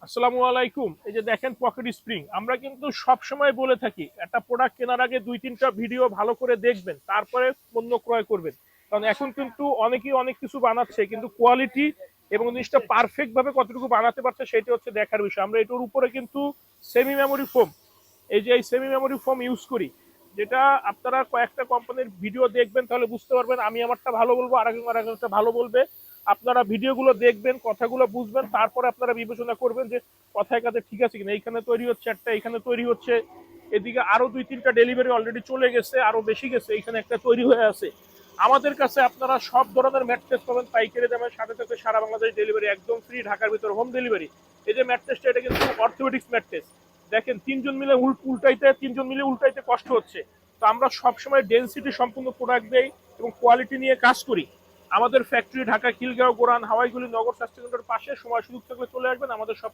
আসসালামু আলাইকুম। এই যে দেখেন পকেট স্প্রিং, আমরা কিন্তু সব সময় বলে থাকি একটা প্রোডাক্ট কেনার আগে 2-3টা ভিডিও ভালো করে দেখবেন, তারপরে পণ্য ক্রয় করবেন। কারণ এখন কিন্তু অনেকেই অনেক কিছু বানাচ্ছে, কিন্তু কোয়ালিটি এবং জিনিসটা পারফেক্ট ভাবে কতটুকু বানাতে পারছে সেটা হচ্ছে দেখার বিষয়। আমরা এটার উপরে কিন্তু সেমি মেমোরি ফোম, এই যে এই সেমি মেমোরি ফোম ইউজ করি, যেটা আপনারা কয়েকটা কোম্পানির ভিডিও দেখবেন তাহলে বুঝতে পারবেন। আমি আমারটা ভালো বলবো, আরেকটা ভালো বলবে। আপনারা ভিডিওগুলো দেখবেন, কথাগুলো বুঝবেন, তারপরে আপনারা বিবেচনা করবেন যে কথায় কাজে ঠিক আছে কিনা। এইখানে তৈরি হচ্ছে একটা, এখানে তৈরি হচ্ছে, এদিকে আরো 2-3টা ডেলিভারি অলরেডি চলে গেছে, আরো বেশি গেছে, এখানে একটা তৈরি হয়ে আছে। আমাদের কাছে আপনারা সব ধরনের ম্যাট্রেস পাবেন পাইকারি দামে, সাথে সাথে সারা বাংলাদেশ ডেলিভারি একদম ফ্রি, ঢাকার ভিতরে হোম ডেলিভারি। এই যে ম্যাট্রেসটা, এটা কিন্তু অর্থোপেডিক্স ম্যাট্রেস। দেখেন তিনজন মিলে উল্টাইতে কষ্ট হচ্ছে। তো আমরা সবসময় ডেনসিটি সম্পূর্ণ প্রোডাক্ট দেই এবং কোয়ালিটি নিয়ে কাজ করি। আমাদের ফ্যাক্টরি ঢাকা খিলগাঁও, গোরান, হাওয়াইগুলি, নগর স্বাস্থ্য কেন্দ্রের পাশে। সময় সুযোগ থাকলে চলে আসবেন। আমাদের সব